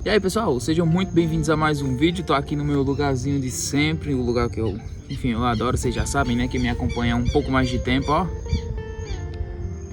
E aí pessoal, sejam muito bem-vindos a mais um vídeo. Tô aqui no meu lugarzinho de sempre, o lugar que eu adoro, vocês já sabem, né? Que me acompanha há um pouco mais de tempo, ó.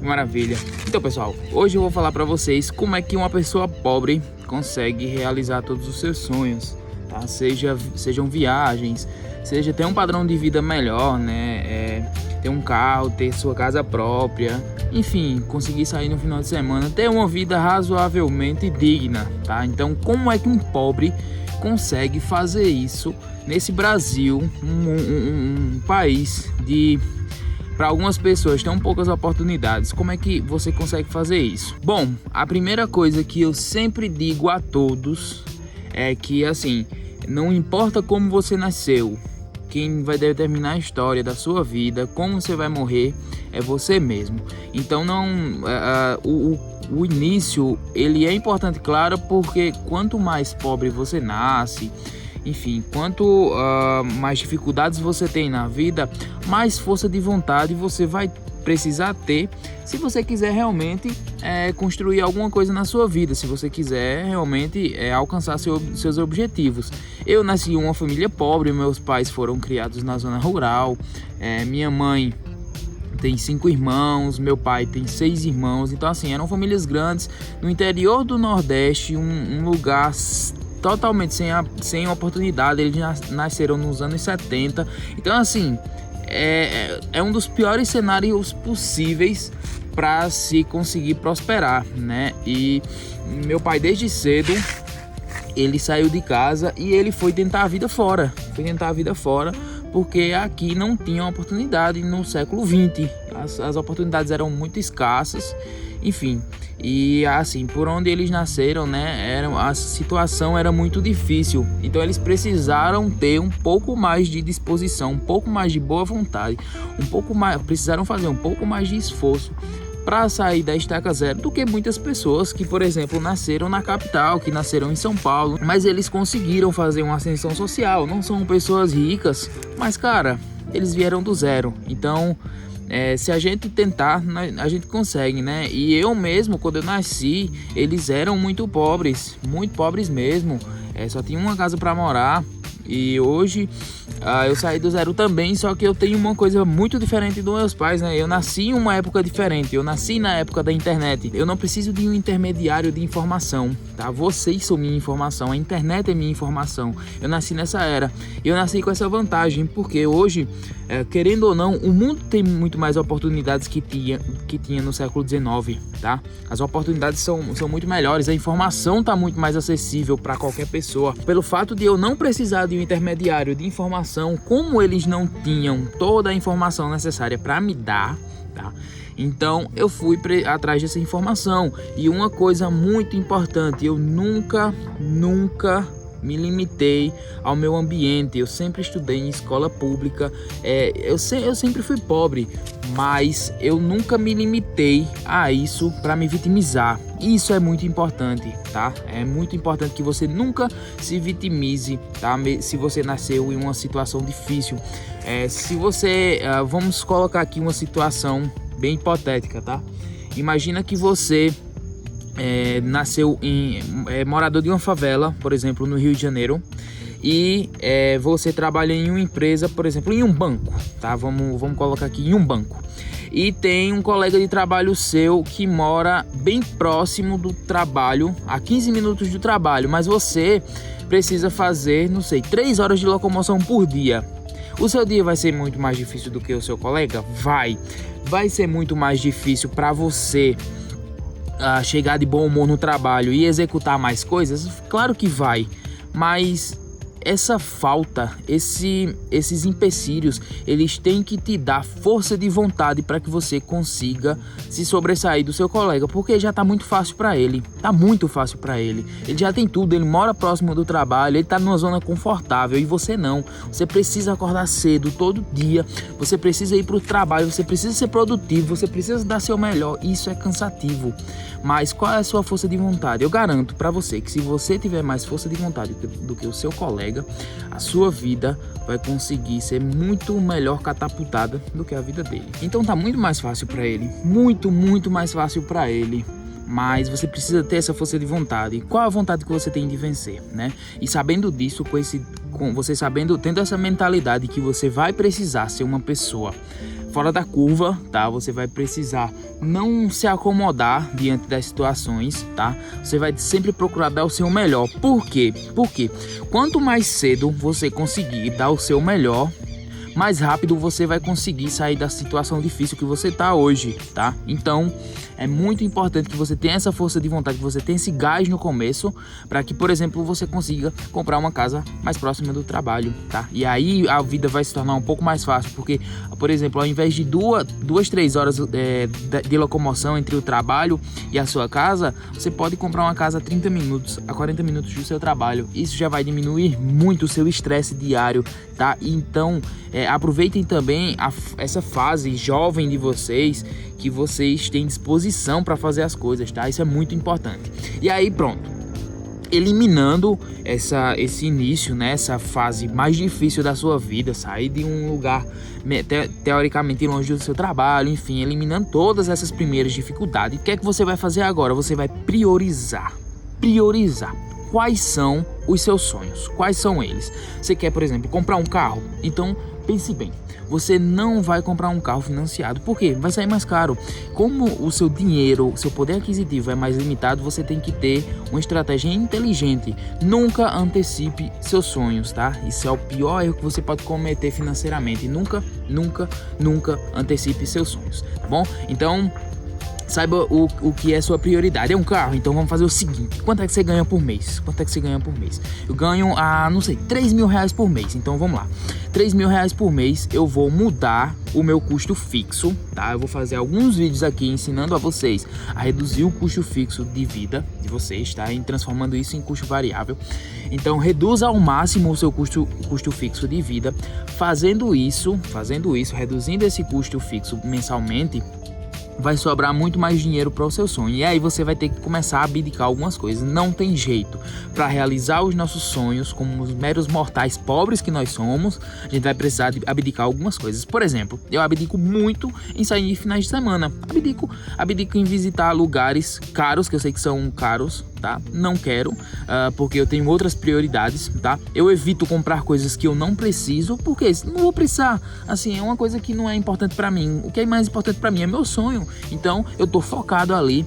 Maravilha. Então pessoal, hoje eu vou falar pra vocês como é que uma pessoa pobre consegue realizar todos os seus sonhos, tá? Sejam viagens, seja ter um padrão de vida melhor, né? Ter um carro, ter sua casa própria, enfim, conseguir sair no final de semana, ter uma vida razoavelmente digna, tá? Então, como é que um pobre consegue fazer isso nesse Brasil, um país de, para algumas pessoas, tem poucas oportunidades? Como é que você consegue fazer isso? Bom, a primeira coisa que eu sempre digo a todos é que, assim, não importa como você nasceu, quem vai determinar a história da sua vida, como você vai morrer, é você mesmo. Então o início, ele é importante, claro, porque quanto mais pobre você nasce, enfim, quanto mais dificuldades você tem na vida, mais força de vontade você vai precisar ter se você quiser realmente construir alguma coisa na sua vida, se você quiser realmente alcançar seus objetivos. Eu nasci em uma família pobre, meus pais foram criados na zona rural, minha mãe tem 5 irmãos, meu pai tem 6 irmãos, então assim, eram famílias grandes, no interior do Nordeste, um lugar totalmente sem oportunidade. Eles nasceram nos anos 70, então assim, é um dos piores cenários possíveis para se conseguir prosperar, né? E meu pai, desde cedo, ele saiu de casa e ele foi tentar a vida fora. Porque aqui não tinha oportunidade no século XX. As oportunidades eram muito escassas, enfim. E assim, por onde eles nasceram, né, a situação era muito difícil. Então eles precisaram ter um pouco mais de disposição, um pouco mais de boa vontade, precisaram fazer um pouco mais de esforço para sair da estaca zero do que muitas pessoas que, por exemplo, nasceram na capital, que nasceram em São Paulo, mas eles conseguiram fazer uma ascensão social. Não são pessoas ricas, mas cara, eles vieram do zero. Então se a gente tentar, a gente consegue, né? E eu mesmo, quando eu nasci, eles eram muito pobres mesmo. Só tinha uma casa para morar. E hoje eu saí do zero também, só que eu tenho uma coisa muito diferente dos meus pais, né? Eu nasci em uma época diferente, eu nasci na época da internet. Eu não preciso de um intermediário de informação, tá? Vocês são minha informação, a internet é minha informação. Eu nasci nessa era, eu nasci com essa vantagem, porque hoje, querendo ou não, o mundo tem muito mais oportunidades que tinha no século XIX, tá? As oportunidades são muito melhores, a informação tá muito mais acessível para qualquer pessoa. Pelo fato de eu não precisar de um intermediário de informação, como eles não tinham toda a informação necessária para me dar, tá? Então eu fui atrás dessa informação. E uma coisa muito importante, eu nunca me limitei ao meu ambiente. Eu sempre estudei em escola pública, eu sempre fui pobre, mas eu nunca me limitei a isso para me vitimizar. Isso é muito importante, tá? É muito importante que você nunca se vitimize, tá? Se você nasceu em uma situação difícil, se você, vamos colocar aqui uma situação bem hipotética, tá? Imagina que você nasceu morador de uma favela, por exemplo, no Rio de Janeiro, e você trabalha em uma empresa, por exemplo, em um banco, tá? Vamos colocar aqui em um banco. E tem um colega de trabalho seu que mora bem próximo do trabalho, a 15 minutos do trabalho, mas você precisa fazer, não sei, 3 horas de locomoção por dia. O seu dia vai ser muito mais difícil do que o seu colega? Vai ser muito mais difícil para você chegar de bom humor no trabalho e executar mais coisas? Claro que vai, mas essa falta, esses empecilhos, eles têm que te dar força de vontade para que você consiga se sobressair do seu colega, porque já tá muito fácil para ele, ele já tem tudo, ele mora próximo do trabalho, ele tá numa zona confortável, e você não. Você precisa acordar cedo todo dia, você precisa ir pro trabalho, você precisa ser produtivo, você precisa dar seu melhor. Isso é cansativo, mas qual é a sua força de vontade? Eu garanto para você que se você tiver mais força de vontade do que o seu colega, a sua vida vai conseguir ser muito melhor catapultada do que a vida dele. Então tá muito mais fácil para ele, muito mais fácil para ele mas você precisa ter essa força de vontade. Qual a vontade que você tem de vencer, né? E sabendo disso, você sabendo, tendo essa mentalidade que você vai precisar ser uma pessoa fora da curva, tá? Você vai precisar não se acomodar diante das situações, tá? Você vai sempre procurar dar o seu melhor. Por quê? Porque quanto mais cedo você conseguir dar o seu melhor, mais rápido você vai conseguir sair da situação difícil que você tá hoje, tá? Então, é muito importante que você tenha essa força de vontade, que você tenha esse gás no começo, para que, por exemplo, você consiga comprar uma casa mais próxima do trabalho, tá? E aí a vida vai se tornar um pouco mais fácil, porque, por exemplo, ao invés de 2-3 horas de locomoção entre o trabalho e a sua casa, você pode comprar uma casa a 30 minutos, a 40 minutos do seu trabalho. Isso já vai diminuir muito o seu estresse diário, tá? Então, aproveitem também essa fase jovem de vocês, que vocês têm disposição para fazer as coisas, tá? Isso é muito importante. E aí, pronto. Eliminando esse início, né? Essa fase mais difícil da sua vida, sair de um lugar teoricamente longe do seu trabalho, enfim, eliminando todas essas primeiras dificuldades. O que é que você vai fazer agora? Você vai priorizar. Quais são os seus sonhos? Quais são eles? Você quer, por exemplo, comprar um carro? Então, pense bem. Você não vai comprar um carro financiado. Por quê? Vai sair mais caro. Como o seu dinheiro, o seu poder aquisitivo é mais limitado, você tem que ter uma estratégia inteligente. Nunca antecipe seus sonhos, tá? Isso é o pior erro que você pode cometer financeiramente. Nunca antecipe seus sonhos, tá bom? Então, saiba o que é sua prioridade. É um carro? Então vamos fazer o seguinte: quanto é que você ganha por mês? Eu ganho, não sei, 3 mil reais por mês. Então vamos lá, 3 mil reais por mês. Eu vou mudar o meu custo fixo, tá? Eu vou fazer alguns vídeos aqui ensinando a vocês a reduzir o custo fixo de vida de vocês, tá? E transformando isso em custo variável. Então reduza ao máximo o seu custo fixo de vida. Fazendo isso, reduzindo esse custo fixo mensalmente, vai sobrar muito mais dinheiro para o seu sonho. E aí você vai ter que começar a abdicar algumas coisas. Não tem jeito. Para realizar os nossos sonhos, como os meros mortais pobres que nós somos, a gente vai precisar de abdicar algumas coisas. Por exemplo, eu abdico muito em sair de finais de semana. Abdico em visitar lugares caros, que eu sei que são caros, tá? Não quero, porque eu tenho outras prioridades, tá? Eu evito comprar coisas que eu não preciso, porque não vou precisar. Assim, é uma coisa que não é importante para mim. O que é mais importante para mim é meu sonho. Então, eu tô focado ali,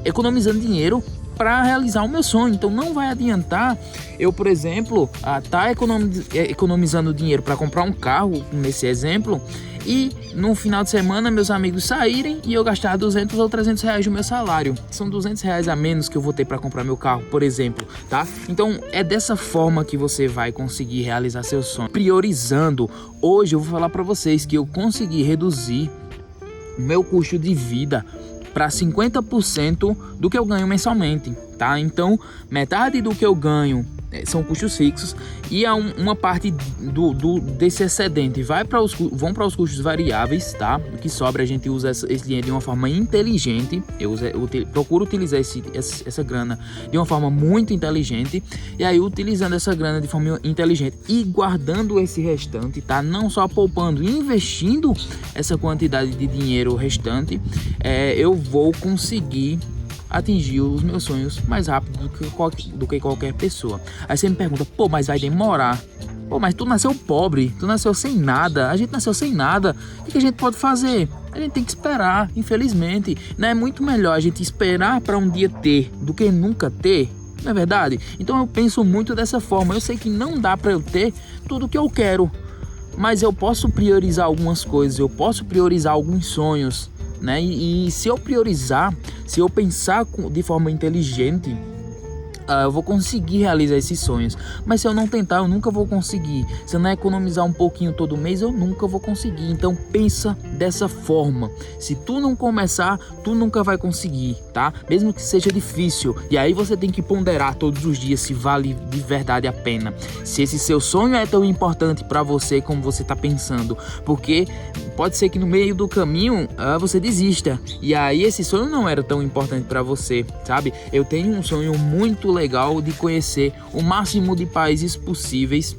economizando dinheiro para realizar o meu sonho. Então, não vai adiantar eu, por exemplo, tá economizando dinheiro para comprar um carro, nesse exemplo, e no final de semana meus amigos saírem e eu gastar 200 ou 300 reais do meu salário. São 200 reais a menos que eu vou ter para comprar meu carro, por exemplo, tá? Então é dessa forma que você vai conseguir realizar seu sonho, priorizando. Hoje eu vou falar para vocês que eu consegui reduzir meu custo de vida para 50% do que eu ganho mensalmente, tá? Então, metade do que eu ganho são custos fixos e uma parte desse excedente vão para os custos variáveis, tá? O que sobra a gente usa esse dinheiro de uma forma inteligente. Eu procuro utilizar essa grana de uma forma muito inteligente, e aí utilizando essa grana de forma inteligente e guardando esse restante, tá? Não só poupando, investindo essa quantidade de dinheiro restante, eu vou conseguir atingir os meus sonhos mais rápido do que qualquer pessoa. Aí você me pergunta, pô, mas vai demorar. Pô, mas tu nasceu pobre, tu nasceu sem nada, a gente nasceu sem nada. O que a gente pode fazer? A gente tem que esperar, infelizmente. Não é muito melhor a gente esperar para um dia ter do que nunca ter? Não é verdade? Então eu penso muito dessa forma. Eu sei que não dá para eu ter tudo que eu quero, mas eu posso priorizar algumas coisas, eu posso priorizar alguns sonhos, né? E se eu priorizar, se eu pensar de forma inteligente, eu vou conseguir realizar esses sonhos. Mas se eu não tentar, eu nunca vou conseguir. Se eu não economizar um pouquinho todo mês, eu nunca vou conseguir. Então pensa dessa forma. Se tu não começar, tu nunca vai conseguir, tá? Mesmo que seja difícil. E aí você tem que ponderar todos os dias se vale de verdade a pena. Se esse seu sonho é tão importante para você como você tá pensando. Porque pode ser que no meio do caminho você desista. E aí esse sonho não era tão importante para você, sabe? Eu tenho um sonho muito legal de conhecer o máximo de países possíveis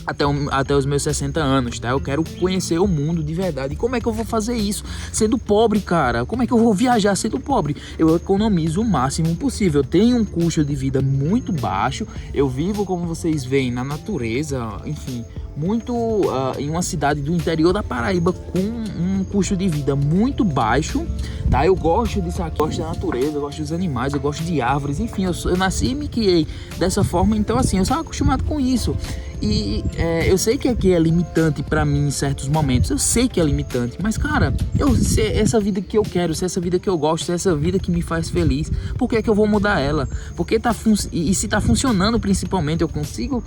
até os meus 60 anos, tá? Eu quero conhecer o mundo de verdade. E como é que eu vou fazer isso sendo pobre, cara? Como é que eu vou viajar sendo pobre? Eu economizo o máximo possível. Eu tenho um custo de vida muito baixo. Eu vivo, como vocês veem, na natureza, enfim, muito em uma cidade do interior da Paraíba com um custo de vida muito baixo, tá? Eu gosto disso aqui, eu gosto da natureza, eu gosto dos animais, eu gosto de árvores, enfim, eu nasci e me criei dessa forma, então assim, eu sou acostumado com isso. E eu sei que aqui é limitante pra mim em certos momentos, eu sei que é limitante, mas cara, se é essa vida que eu quero, se é essa vida que eu gosto, se é essa vida que me faz feliz, por que é que eu vou mudar ela? Porque se tá funcionando principalmente, eu consigo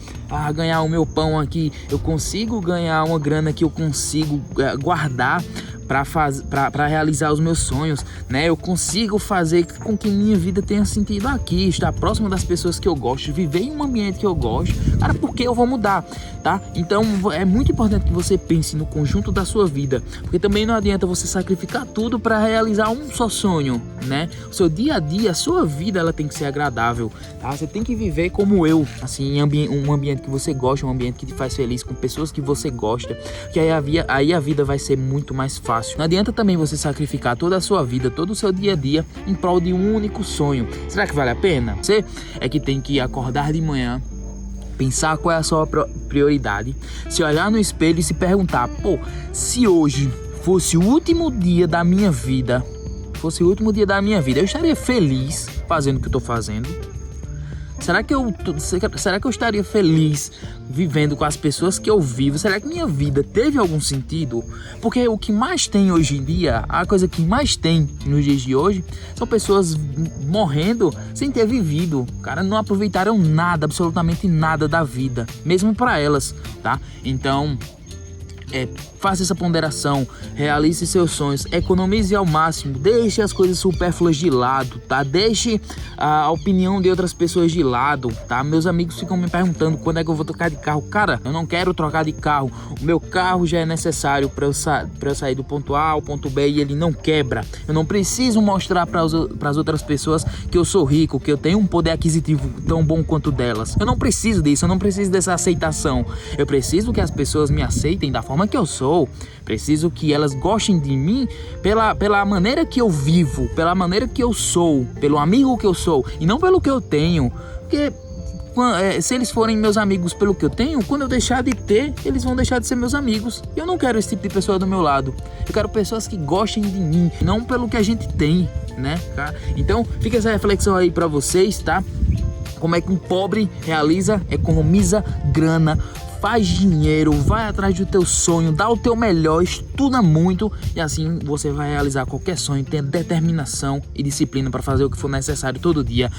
ganhar o meu pão aqui, eu consigo ganhar uma grana que eu consigo guardar para realizar os meus sonhos, né? Eu consigo fazer com que minha vida tenha sentido aqui, estar próximo das pessoas que eu gosto, viver em um ambiente que eu gosto. Cara, por que eu vou mudar, tá? Então é muito importante que você pense no conjunto da sua vida, porque também não adianta você sacrificar tudo para realizar um só sonho, né? O seu dia a dia, a sua vida, ela tem que ser agradável, tá? Você tem que viver como eu, assim, em um ambiente que você gosta, um ambiente que te faz feliz, com pessoas que você gosta, que aí a vida vai ser muito mais fácil. Não adianta também você sacrificar toda a sua vida, todo o seu dia a dia em prol de um único sonho. Será que vale a pena? Você é que tem que acordar de manhã, pensar qual é a sua prioridade, se olhar no espelho e se perguntar, pô, se hoje fosse o último dia da minha vida, eu estaria feliz fazendo o que eu tô fazendo? Será que eu estaria feliz vivendo com as pessoas que eu vivo? Será que minha vida teve algum sentido? Porque o que mais tem hoje em dia, a coisa que mais tem nos dias de hoje, são pessoas morrendo sem ter vivido. Cara, não aproveitaram nada, absolutamente nada da vida, mesmo para elas, tá? Então, faça essa ponderação, realize seus sonhos, economize ao máximo, deixe as coisas supérfluas de lado, tá? Deixe a opinião de outras pessoas de lado, tá? Meus amigos ficam me perguntando quando é que eu vou trocar de carro. Cara, eu não quero trocar de carro. O meu carro já é necessário para eu sair do ponto A ao ponto B e ele não quebra. Eu não preciso mostrar para as outras pessoas que eu sou rico, que eu tenho um poder aquisitivo tão bom quanto delas. Eu não preciso disso, eu não preciso dessa aceitação. Eu preciso que as pessoas me aceitem da forma que eu sou. Preciso que elas gostem de mim pela maneira que eu vivo, pela maneira que eu sou, pelo amigo que eu sou e não pelo que eu tenho. Porque se eles forem meus amigos pelo que eu tenho, quando eu deixar de ter, eles vão deixar de ser meus amigos. Eu não quero esse tipo de pessoa do meu lado. Eu quero pessoas que gostem de mim, não pelo que a gente tem, né, cara? Então fica essa reflexão aí pra vocês, tá? Como é que um pobre economiza grana, faz dinheiro, vai atrás do teu sonho, dá o teu melhor, estuda muito e assim você vai realizar qualquer sonho, tenha determinação e disciplina para fazer o que for necessário todo dia